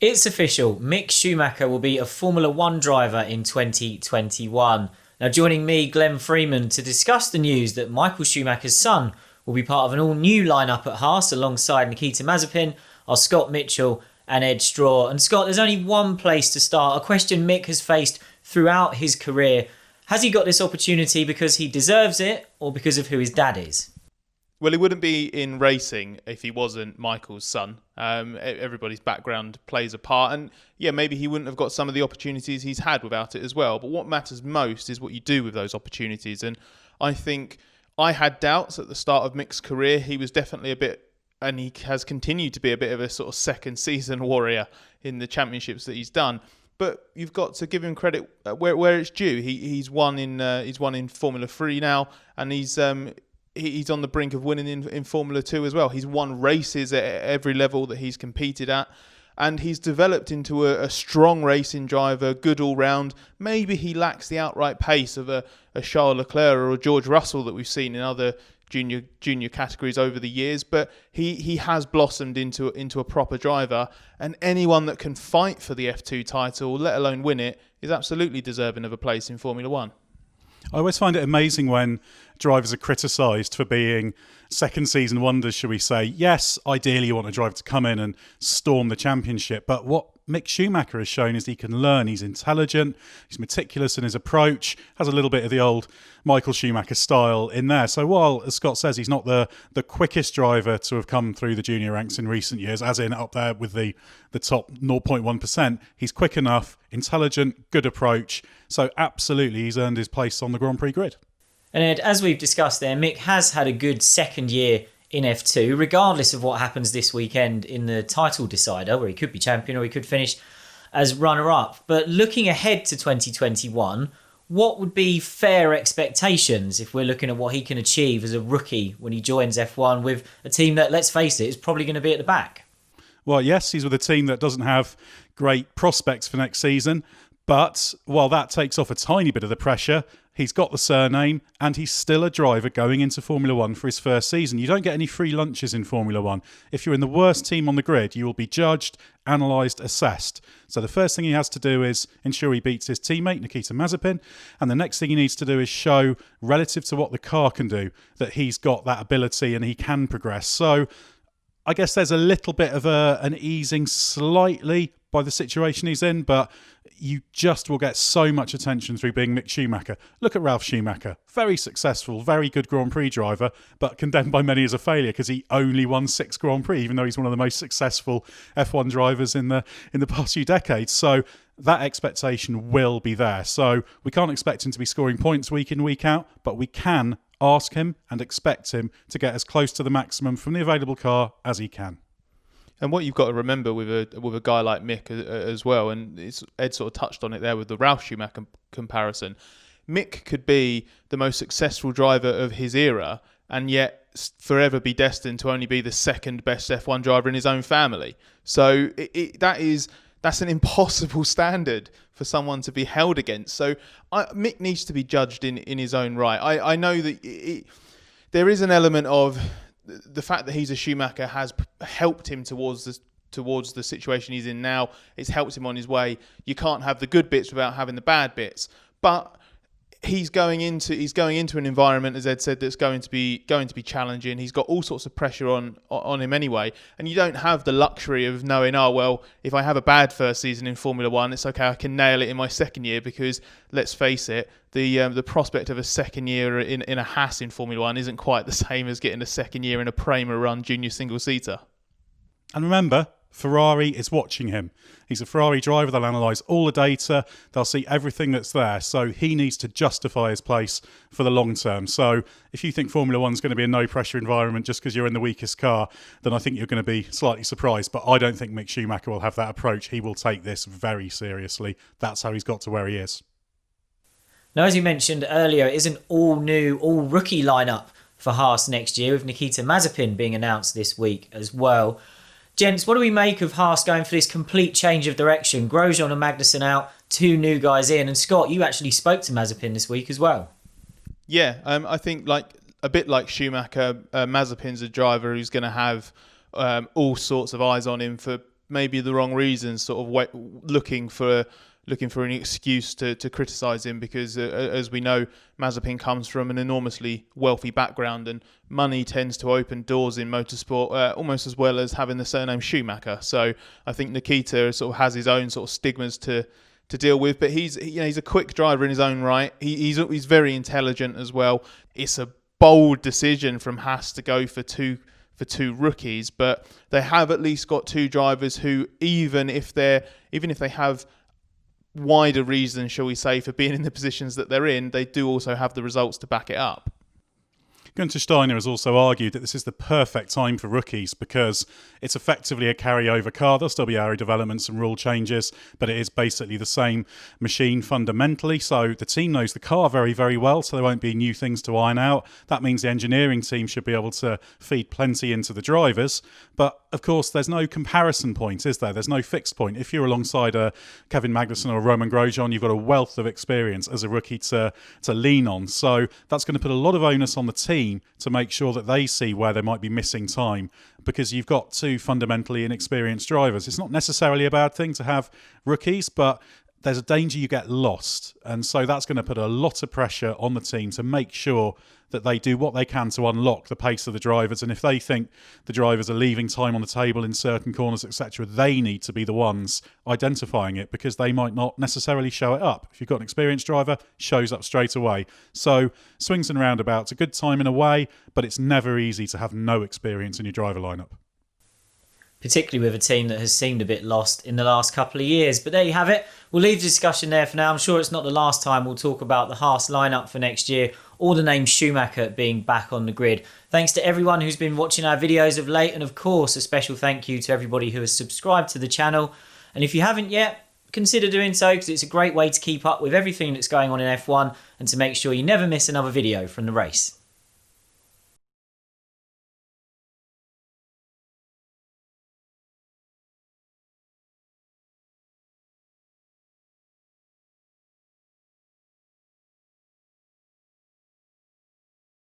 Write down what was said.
It's official. Mick Schumacher will be a Formula One driver in 2021. Now, joining me, Glenn Freeman, to discuss the news that Michael Schumacher's son will be part of an all-new lineup at Haas alongside Nikita Mazepin, are Scott Mitchell and Ed Straw. And Scott, there's only one place to start. A question Mick has faced throughout his career. Has he got this opportunity because he deserves it or because of who his dad is? Well, he wouldn't be in racing if he wasn't Michael's son. Everybody's background plays a part. And yeah, maybe he wouldn't have got some of the opportunities he's had without it as well. But what matters most is what you do with those opportunities. And I think I had doubts at the start of Mick's career. He was definitely a bit, and he has continued to be a bit of a sort of second season warrior in the championships that he's done. But you've got to give him credit where it's due. He's won in Formula 3 now, and he's on the brink of winning in Formula 2 as well. He's won races at every level that he's competed at. And he's developed into a strong racing driver, good all-round. Maybe he lacks the outright pace of a Charles Leclerc or a George Russell that we've seen in other junior categories over the years. But he has blossomed into a proper driver. And anyone that can fight for the F2 title, let alone win it, is absolutely deserving of a place in Formula 1. I always find it amazing when drivers are criticised for being second season wonders, shall we say. Yes, ideally you want a driver to come in and storm the championship, but what Mick Schumacher has shown is he can learn. He's intelligent, he's meticulous in his approach, has a little bit of the old Michael Schumacher style in there. So while, as Scott says, he's not the quickest driver to have come through the junior ranks in recent years, as in up there with the top 0.1%, he's quick enough, intelligent, good approach. So absolutely he's earned his place on the Grand Prix grid. And Ed, as we've discussed there, Mick has had a good second year in F2, regardless of what happens this weekend in the title decider, where he could be champion or he could finish as runner-up. But looking ahead to 2021, what would be fair expectations if we're looking at what he can achieve as a rookie when he joins F1 with a team that, let's face it, is probably going to be at the back? Well, yes, he's with a team that doesn't have great prospects for next season. But while that takes off a tiny bit of the pressure, he's got the surname and he's still a driver going into Formula 1 for his first season. You don't get any free lunches in Formula 1. If you're in the worst team on the grid, you will be judged, analysed, assessed. So the first thing he has to do is ensure he beats his teammate, Nikita Mazepin. And the next thing he needs to do is show, relative to what the car can do, that he's got that ability and he can progress. So I guess there's a little bit of an easing slightly by the situation he's in, but you just will get so much attention through being Mick Schumacher. Look at Ralf Schumacher. Very successful, very good Grand Prix driver, but condemned by many as a failure because he only won 6 Grand Prix, even though he's one of the most successful F1 drivers in the past few decades. So that expectation will be there. So we can't expect him to be scoring points week in, week out, but we can ask him and expect him to get as close to the maximum from the available car as he can. And what you've got to remember with a guy like Mick as well, and Ed sort of touched on it there with the Ralf Schumacher comparison, Mick could be the most successful driver of his era and yet forever be destined to only be the second best F1 driver in his own family. So that's an impossible standard for someone to be held against. So Mick needs to be judged in his own right. I know that there is an element of the fact that he's a Schumacher has helped him towards the situation he's in now. It's helped him on his way. You can't have the good bits without having the bad bits. But he's going into an environment, as Ed said, that's going to be challenging. He's got all sorts of pressure on him anyway, and you don't have the luxury of knowing, oh well, if I have a bad first season in Formula 1, it's okay, I can nail it in my second year, because let's face it, the prospect of a second year in a Haas in Formula 1 isn't quite the same as getting a second year in a Prema run junior single seater. And remember, Ferrari is watching him. He's a Ferrari driver. They'll analyse all the data. They'll see everything that's there. So he needs to justify his place for the long term. So if you think Formula 1's going to be a no-pressure environment just because you're in the weakest car, then I think you're going to be slightly surprised. But I don't think Mick Schumacher will have that approach. He will take this very seriously. That's how he's got to where he is. Now, as you mentioned earlier, it is an all-new, all-rookie lineup for Haas next year, with Nikita Mazepin being announced this week as well. Gents, what do we make of Haas going for this complete change of direction? Grosjean and Magnussen out, 2 new guys in. And Scott, you actually spoke to Mazepin this week as well. Yeah, I think a bit like Schumacher, Mazepin's a driver who's going to have all sorts of eyes on him for maybe the wrong reasons, sort of looking for an excuse to criticise him, because as we know, Mazepin comes from an enormously wealthy background, and money tends to open doors in motorsport almost as well as having the surname Schumacher. So I think Nikita sort of has his own sort of stigmas to deal with, but he's a quick driver in his own right. He's very intelligent as well. It's a bold decision from Haas to go for two rookies, but they have at least got two drivers who, even if they have wider reasons, shall we say, for being in the positions that they're in, they do also have the results to back it up. Gunther Steiner has also argued that this is the perfect time for rookies because it's effectively a carryover car. There'll still be aero developments and rule changes, but it is basically the same machine fundamentally. So the team knows the car very, very well, so there won't be new things to iron out. That means the engineering team should be able to feed plenty into the drivers. But of course, there's no comparison point, is there? There's no fixed point. If you're alongside a Kevin Magnussen or a Roman Grosjean, you've got a wealth of experience as a rookie to lean on. So that's going to put a lot of onus on the team to make sure that they see where they might be missing time, because you've got two fundamentally inexperienced drivers. It's not necessarily a bad thing to have rookies, but there's a danger you get lost. And so that's going to put a lot of pressure on the team to make sure that they do what they can to unlock the pace of the drivers. And if they think the drivers are leaving time on the table in certain corners, etc., they need to be the ones identifying it, because they might not necessarily show it up. If you've got an experienced driver, shows up straight away. So swings and roundabouts, a good time in a way, but it's never easy to have no experience in your driver lineup. Particularly with a team that has seemed a bit lost in the last couple of years. But there you have it. We'll leave the discussion there for now. I'm sure it's not the last time we'll talk about the Haas lineup for next year, or the name Schumacher being back on the grid. Thanks to everyone who's been watching our videos of late, and of course a special thank you to everybody who has subscribed to the channel. And if you haven't yet, consider doing so, because it's a great way to keep up with everything that's going on in F1 and to make sure you never miss another video from the race.